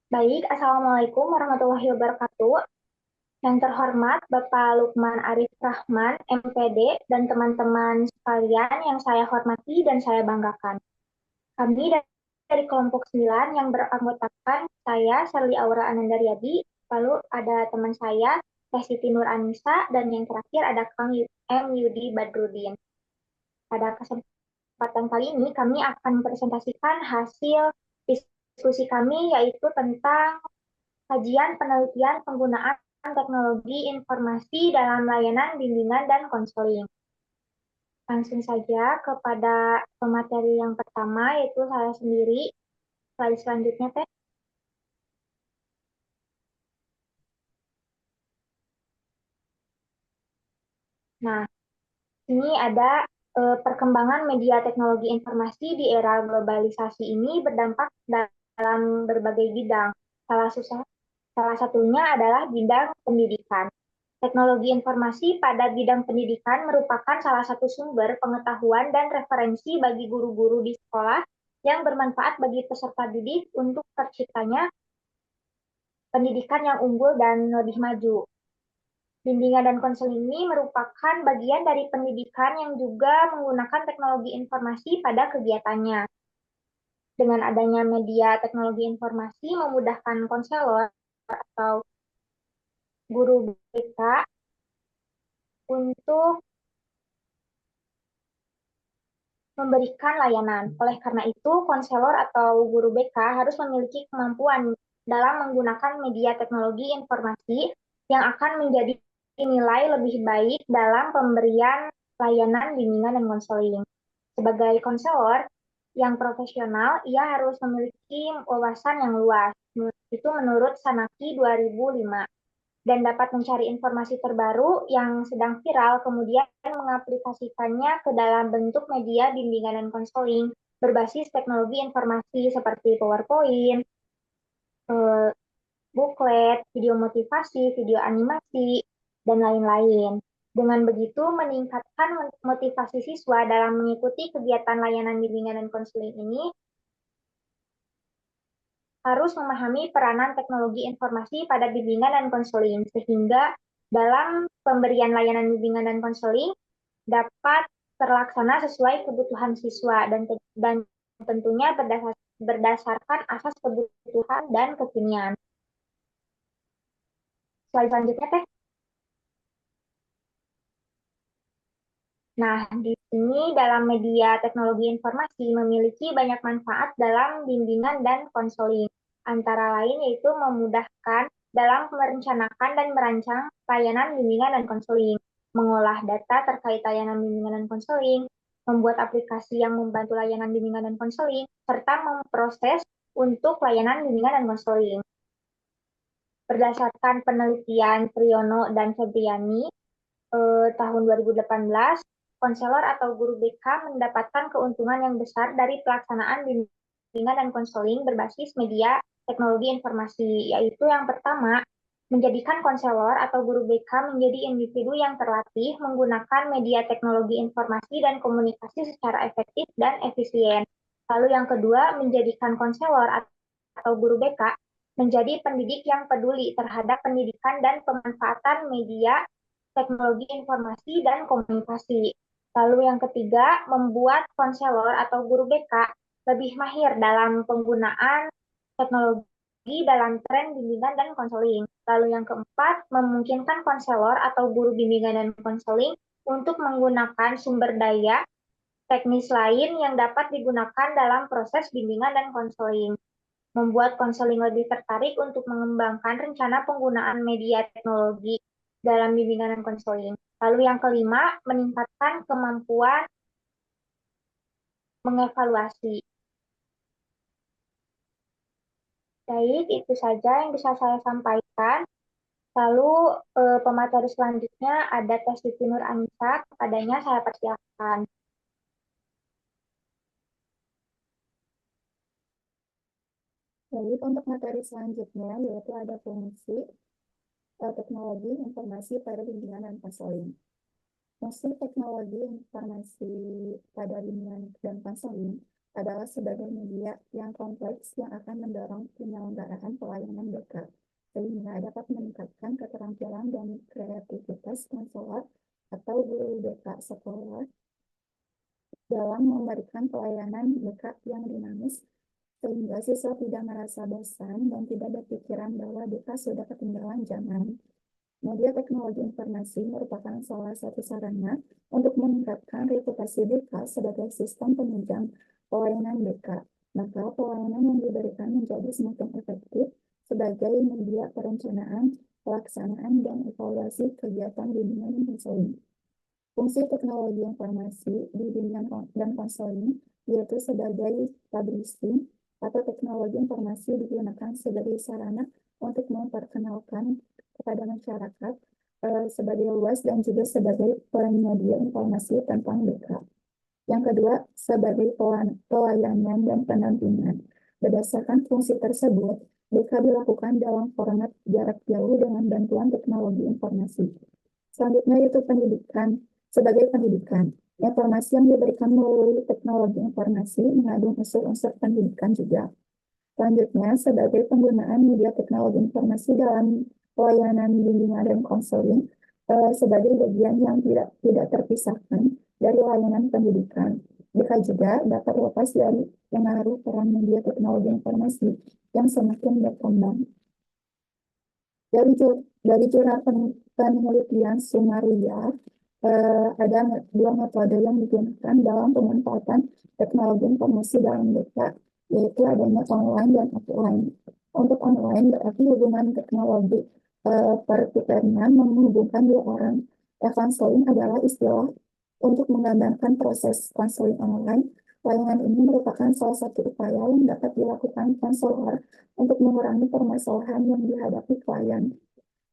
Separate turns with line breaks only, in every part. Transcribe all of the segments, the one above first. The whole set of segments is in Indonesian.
Baik, Assalamualaikum warahmatullahi wabarakatuh. Yang terhormat Bapak Lukman Arif Rahman, MPD, dan teman-teman sekalian yang saya hormati dan saya banggakan. Kami dari kelompok 9 yang beranggotakan saya, Sherly Aura Anandaryadi, lalu ada teman saya, Teh Siti Nur Anissa, dan yang terakhir ada Kang M. Yudi Badrudin. Pada kesempatan kali ini kami akan presentasikan hasil diskusi kami yaitu tentang kajian penelitian penggunaan teknologi informasi dalam layanan bimbingan dan konseling. Langsung saja kepada pemateri yang pertama, yaitu saya sendiri. Slide selanjutnya, Teh. Nah, ini ada perkembangan media teknologi informasi di era globalisasi ini berdampak dalam berbagai bidang. Salah satunya adalah bidang pendidikan. Teknologi informasi pada bidang pendidikan merupakan salah satu sumber pengetahuan dan referensi bagi guru-guru di sekolah yang bermanfaat bagi peserta didik untuk terciptanya pendidikan yang unggul dan lebih maju. Bimbingan dan konseling ini merupakan bagian dari pendidikan yang juga menggunakan teknologi informasi pada kegiatannya. Dengan adanya media teknologi informasi memudahkan konselor atau guru BK untuk memberikan layanan. Oleh karena itu, konselor atau guru BK harus memiliki kemampuan dalam menggunakan media teknologi informasi yang akan menjadi nilai lebih baik dalam pemberian layanan bimbingan dan konseling. Sebagai konselor yang profesional, ia harus memiliki wawasan yang luas. Itu menurut Sanaki 2005 dan dapat mencari informasi terbaru yang sedang viral, kemudian mengaplikasikannya ke dalam bentuk media bimbingan dan konseling berbasis teknologi informasi seperti PowerPoint, eh, buklet, video motivasi, video animasi, dan lain-lain. Dengan begitu, meningkatkan motivasi siswa dalam mengikuti kegiatan layanan bimbingan dan konseling ini harus memahami peranan teknologi informasi pada bimbingan dan konseling, sehingga dalam pemberian layanan bimbingan dan konseling dapat terlaksana sesuai kebutuhan siswa dan tentunya berdasarkan asas kebutuhan dan kekinian. Slide selanjutnya, Teh. Nah, di sini dalam media teknologi informasi memiliki banyak manfaat dalam bimbingan dan konseling. Antara lain yaitu memudahkan dalam merencanakan dan merancang layanan bimbingan dan konseling, mengolah data terkait layanan bimbingan dan konseling, membuat aplikasi yang membantu layanan bimbingan dan konseling, serta memproses untuk layanan bimbingan dan konseling. Berdasarkan penelitian Triyono dan Febriani, tahun 2018, konselor atau guru BK mendapatkan keuntungan yang besar dari pelaksanaan bimbingan dan konseling berbasis media teknologi informasi, yaitu yang pertama, menjadikan konselor atau guru BK menjadi individu yang terlatih menggunakan media teknologi informasi dan komunikasi secara efektif dan efisien. Lalu yang kedua, menjadikan konselor atau guru BK menjadi pendidik yang peduli terhadap pendidikan dan pemanfaatan media teknologi informasi dan komunikasi. Lalu yang ketiga, membuat konselor atau guru BK lebih mahir dalam penggunaan teknologi dalam tren bimbingan dan konseling. Lalu yang keempat, memungkinkan konselor atau guru bimbingan dan konseling untuk menggunakan sumber daya teknis lain yang dapat digunakan dalam proses bimbingan dan konseling, membuat konseling lebih tertarik untuk mengembangkan rencana penggunaan media teknologi dalam bimbingan dan konseling. Lalu yang kelima, meningkatkan kemampuan mengevaluasi. Baik, itu saja yang bisa saya sampaikan. Lalu pemateri selanjutnya ada Tes Siti Nur Anissa, kepadanya saya persilakan.
Lalu untuk materi selanjutnya yaitu ada fungsi teknologi informasi pada bimbingan dan konseling. Fungsi teknologi informasi pada bimbingan dan konseling adalah sebagai media yang kompleks yang akan mendorong penyelenggaraan pelayanan BK, sehingga dapat meningkatkan keterampilan dan kreativitas konselor atau guru BK sekolah dalam memberikan pelayanan BK yang dinamis, sehingga siswa tidak merasa bosan dan tidak berpikiran bahwa BK sudah ketinggalan zaman. Media teknologi informasi merupakan salah satu sarana untuk meningkatkan reputasi BK sebagai sistem penunjang pelayanan BK. Maka pelayanan yang diberikan menjadi semakin efektif sebagai media perencanaan, pelaksanaan, dan evaluasi kegiatan bimbingan dan konseling. Fungsi teknologi informasi di bimbingan dan konseling yaitu sebagai publishing atau teknologi informasi digunakan sebagai sarana untuk memperkenalkan kepada masyarakat sebagai luas dan juga sebagai penyedia informasi tentang BK. Yang kedua, sebagai pelayanan dan pendampingan. Berdasarkan fungsi tersebut, BK dilakukan dalam format jarak jauh dengan bantuan teknologi informasi. Selanjutnya yaitu pendidikan. Sebagai pendidikan, informasi yang diberikan melalui teknologi informasi mengandung unsur-unsur pendidikan juga. Selanjutnya, sebagai penggunaan media teknologi informasi dalam pelayanan bimbingan dan konseling sebagai bagian yang tidak terpisahkan dari layanan pendidikan. BK juga dapat lepas dari pengaruh peran media teknologi informasi yang semakin berkembang. Dari jurnal penelitian Sumaria, ada dua metode yang digunakan dalam pemanfaatan teknologi informasi dalam BK, yaitu adanya online dan offline. Untuk online berarti hubungan teknologi per-tutornya menghubungkan dua orang. Konseling adalah istilah untuk menggambarkan proses konseling online. Layanan ini merupakan salah satu upaya yang dapat dilakukan konselor untuk mengurangi permasalahan yang dihadapi klien.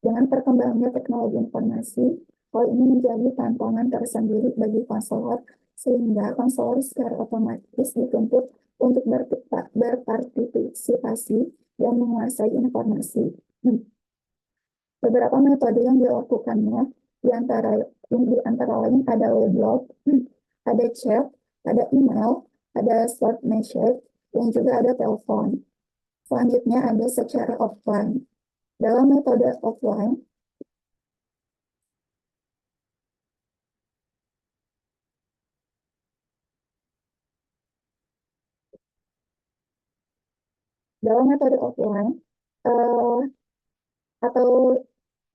Dengan perkembangannya teknologi informasi, hal ini menjadi tantangan tersendiri bagi konselor, sehingga konselor secara otomatis dituntut untuk berpartisipasi dan menguasai informasi. Beberapa metode yang dilakukannya di antara lain ada weblog, ada chat, ada email, ada short message, dan juga ada telepon. Selanjutnya ada secara offline. Dalam metode offline, eh, atau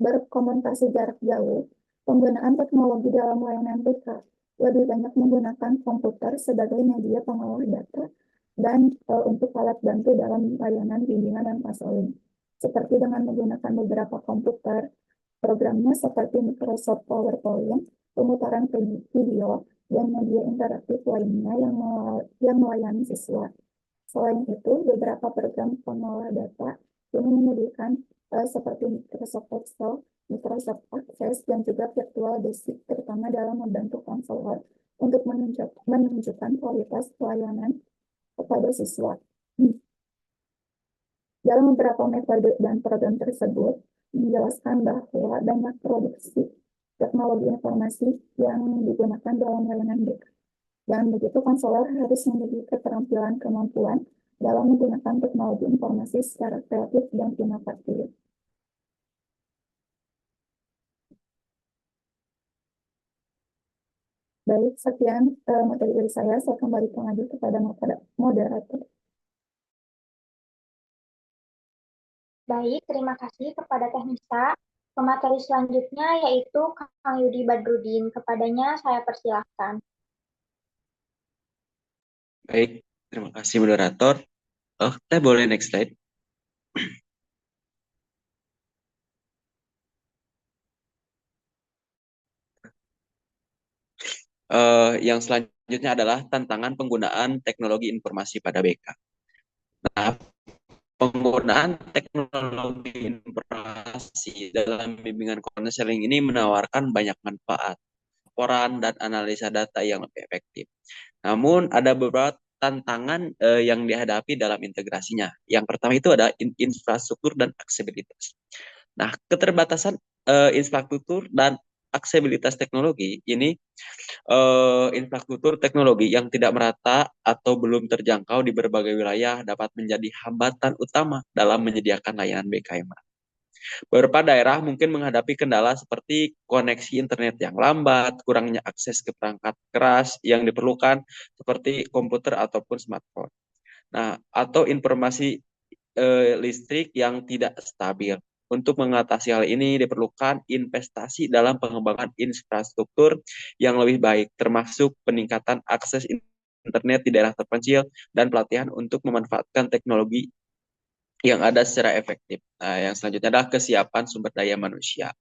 berkomunikasi jarak jauh, penggunaan teknologi dalam layanan BK lebih banyak menggunakan komputer sebagai media pengolah data dan untuk alat bantu dalam layanan bimbingan dan konseling, seperti dengan menggunakan beberapa komputer. Programnya seperti Microsoft PowerPoint, pemutaran video, dan media interaktif lainnya yang melayani siswa. Selain itu, beberapa program pengolah data ini menyediakan seperti Microsoft Excel, Microsoft Access, dan juga Virtual Basic, terutama dalam membantu konselor untuk menunjukkan kualitas pelayanan kepada siswa. Dalam beberapa metode dan program tersebut, menjelaskan bahwa banyak produksi teknologi informasi yang digunakan dalam layanan BK. Dan begitu konselor harus memiliki keterampilan kemampuan dalam menggunakan teknologi informasi secara kreatif dan inovatif. Baik, sekian materi dari saya kembalikan lagi kepada moderator.
Baik, terima kasih kepada Teknisa. Pemateri selanjutnya yaitu Kang Yudi Badrudin. Kepadanya saya persilahkan.
Baik, terima kasih moderator. Kita boleh next slide. Yang selanjutnya adalah tantangan penggunaan teknologi informasi pada BK. Nah, penggunaan teknologi informasi dalam bimbingan konseling ini menawarkan banyak manfaat, laporan dan analisa data yang lebih efektif. Namun ada beberapa tantangan yang dihadapi dalam integrasinya. Yang pertama itu ada infrastruktur dan aksesibilitas. Nah, keterbatasan infrastruktur dan aksesibilitas teknologi ini infrastruktur teknologi yang tidak merata atau belum terjangkau di berbagai wilayah dapat menjadi hambatan utama dalam menyediakan layanan BKM. Beberapa daerah mungkin menghadapi kendala seperti koneksi internet yang lambat, kurangnya akses ke perangkat keras yang diperlukan seperti komputer ataupun smartphone. Nah, atau informasi listrik yang tidak stabil. Untuk mengatasi hal ini diperlukan investasi dalam pengembangan infrastruktur yang lebih baik, termasuk peningkatan akses internet di daerah terpencil dan pelatihan untuk memanfaatkan teknologi yang ada secara efektif. Nah, yang selanjutnya adalah kesiapan sumber daya manusia.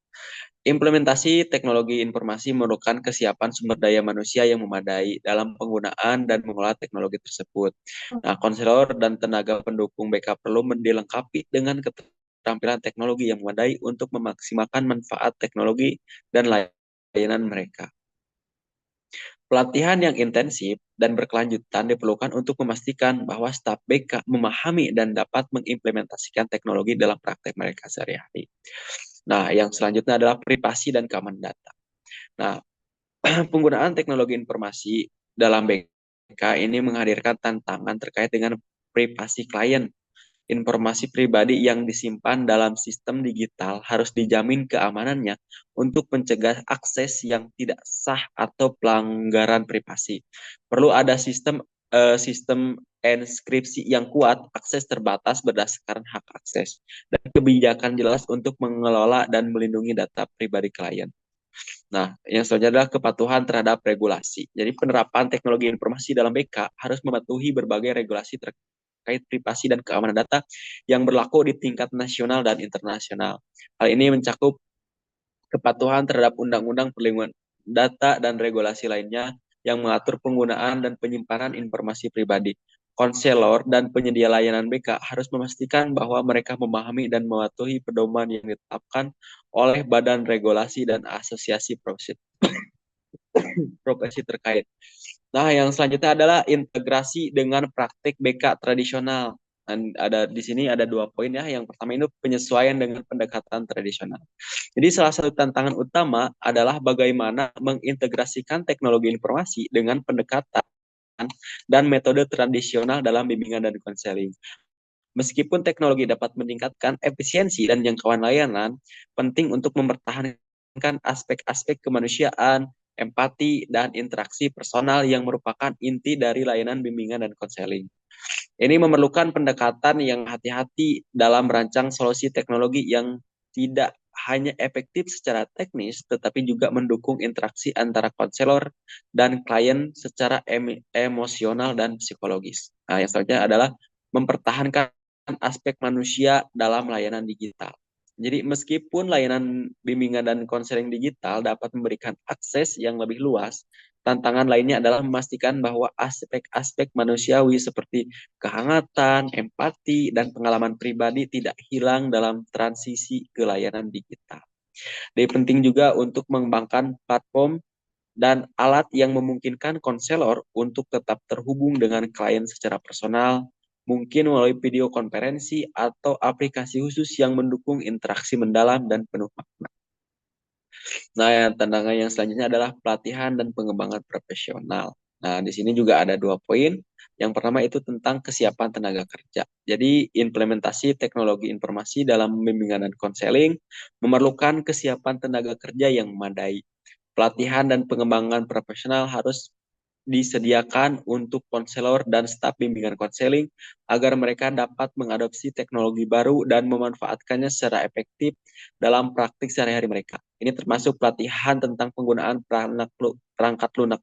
Implementasi teknologi informasi memerlukan kesiapan sumber daya manusia yang memadai dalam penggunaan dan mengelola teknologi tersebut. Nah, konselor dan tenaga pendukung BK perlu dilengkapi dengan keterampilan teknologi yang memadai untuk memaksimalkan manfaat teknologi dan layanan mereka. Pelatihan yang intensif dan berkelanjutan diperlukan untuk memastikan bahwa staf BK memahami dan dapat mengimplementasikan teknologi dalam praktek mereka sehari-hari. Nah, yang selanjutnya adalah privasi dan keamanan data. Nah, penggunaan teknologi informasi dalam BK ini menghadirkan tantangan terkait dengan privasi klien. Informasi pribadi yang disimpan dalam sistem digital harus dijamin keamanannya untuk mencegah akses yang tidak sah atau pelanggaran privasi. Perlu ada sistem enskripsi yang kuat, akses terbatas berdasarkan hak akses, dan kebijakan jelas untuk mengelola dan melindungi data pribadi klien. Nah, yang selanjutnya adalah kepatuhan terhadap regulasi. Jadi penerapan teknologi informasi dalam BK harus mematuhi berbagai regulasi terkait privasi dan keamanan data yang berlaku di tingkat nasional dan internasional. Hal ini mencakup kepatuhan terhadap undang-undang perlindungan data dan regulasi lainnya yang mengatur penggunaan dan penyimpanan informasi pribadi. Konselor dan penyedia layanan BK harus memastikan bahwa mereka memahami dan mematuhi pedoman yang ditetapkan oleh badan regulasi dan asosiasi profesi terkait. Nah, yang selanjutnya adalah integrasi dengan praktik BK tradisional. Dan di sini ada 2 poin ya. Yang pertama itu penyesuaian dengan pendekatan tradisional. Jadi salah satu tantangan utama adalah bagaimana mengintegrasikan teknologi informasi dengan pendekatan dan metode tradisional dalam bimbingan dan konseling. Meskipun teknologi dapat meningkatkan efisiensi dan jangkauan layanan, penting untuk mempertahankan aspek-aspek kemanusiaan, empati, dan interaksi personal yang merupakan inti dari layanan bimbingan dan konseling. Ini memerlukan pendekatan yang hati-hati dalam merancang solusi teknologi yang tidak hanya efektif secara teknis, tetapi juga mendukung interaksi antara konselor dan klien secara emosional dan psikologis. Nah, yang selanjutnya adalah mempertahankan aspek manusia dalam layanan digital. Jadi meskipun layanan bimbingan dan konseling digital dapat memberikan akses yang lebih luas, tantangan lainnya adalah memastikan bahwa aspek-aspek manusiawi seperti kehangatan, empati, dan pengalaman pribadi tidak hilang dalam transisi ke layanan digital. Jadi penting juga untuk mengembangkan platform dan alat yang memungkinkan konselor untuk tetap terhubung dengan klien secara personal, mungkin melalui video konferensi atau aplikasi khusus yang mendukung interaksi mendalam dan penuh makna. Nah, tantangan yang selanjutnya adalah pelatihan dan pengembangan profesional. Nah, di sini juga ada 2 poin. Yang pertama itu tentang kesiapan tenaga kerja. Jadi, implementasi teknologi informasi dalam bimbingan dan konseling memerlukan kesiapan tenaga kerja yang memadai. Pelatihan dan pengembangan profesional harus disediakan untuk konselor dan staf bimbingan konseling agar mereka dapat mengadopsi teknologi baru dan memanfaatkannya secara efektif dalam praktik sehari-hari mereka. Ini termasuk pelatihan tentang penggunaan perangkat lunak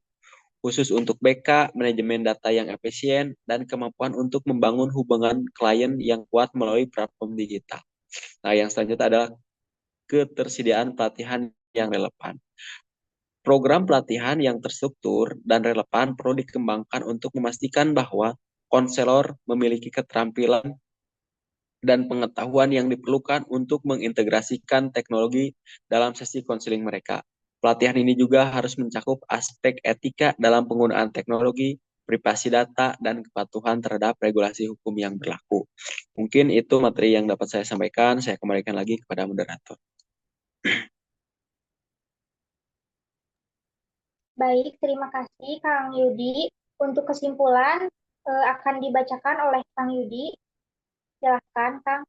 khusus untuk BK, manajemen data yang efisien, dan kemampuan untuk membangun hubungan klien yang kuat melalui platform digital. Nah, yang selanjutnya adalah ketersediaan pelatihan yang relevan. Program pelatihan yang terstruktur dan relevan perlu dikembangkan untuk memastikan bahwa konselor memiliki keterampilan dan pengetahuan yang diperlukan untuk mengintegrasikan teknologi dalam sesi konseling mereka. Pelatihan ini juga harus mencakup aspek etika dalam penggunaan teknologi, privasi data, dan kepatuhan terhadap regulasi hukum yang berlaku. Mungkin itu materi yang dapat saya sampaikan. Saya kembalikan lagi kepada moderator.
Baik, terima kasih Kang Yudi. Untuk kesimpulan akan dibacakan oleh Kang Yudi. Silahkan, Kang.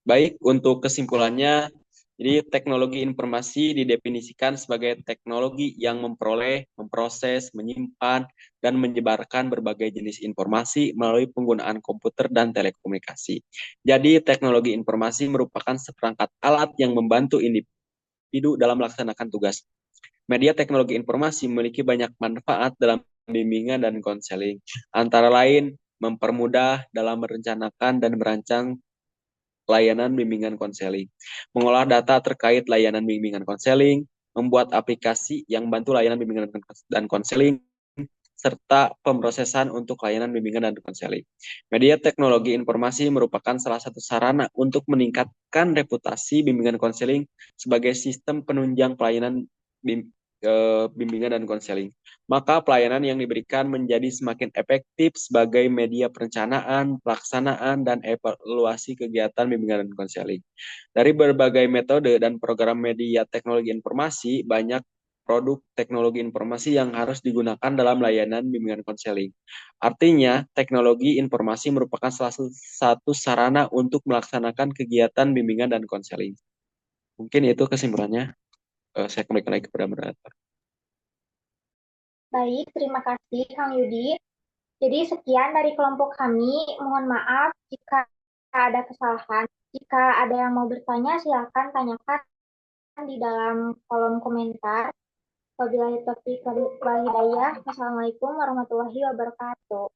Baik, untuk kesimpulannya, jadi teknologi informasi didefinisikan sebagai teknologi yang memperoleh, memproses, menyimpan, dan menyebarkan berbagai jenis informasi melalui penggunaan komputer dan telekomunikasi. Jadi, teknologi informasi merupakan seperangkat alat yang membantu individu dalam melaksanakan tugas. Media teknologi informasi memiliki banyak manfaat dalam bimbingan dan konseling, antara lain mempermudah dalam merencanakan dan merancang layanan bimbingan konseling, mengolah data terkait layanan bimbingan konseling, membuat aplikasi yang bantu layanan bimbingan dan konseling, serta pemrosesan untuk layanan bimbingan dan konseling. Media teknologi informasi merupakan salah satu sarana untuk meningkatkan reputasi bimbingan konseling sebagai sistem penunjang pelayanan bimbingan dan konseling. Maka pelayanan yang diberikan menjadi semakin efektif sebagai media perencanaan, pelaksanaan, dan evaluasi kegiatan bimbingan dan konseling. Dari berbagai metode dan program media teknologi informasi, banyak produk teknologi informasi yang harus digunakan dalam layanan bimbingan konseling. Artinya, teknologi informasi merupakan salah satu sarana untuk melaksanakan kegiatan bimbingan dan konseling. Mungkin itu kesimpulannya. Saya kembalikan lagi kepada moderator.
Baik, terima kasih Kang Yudi. Jadi sekian dari kelompok kami. Mohon maaf jika ada kesalahan. Jika ada yang mau bertanya, silakan tanyakan di dalam kolom komentar. Wabillahi taufiq wal hidayah. Wassalamualaikum warahmatullahi wabarakatuh.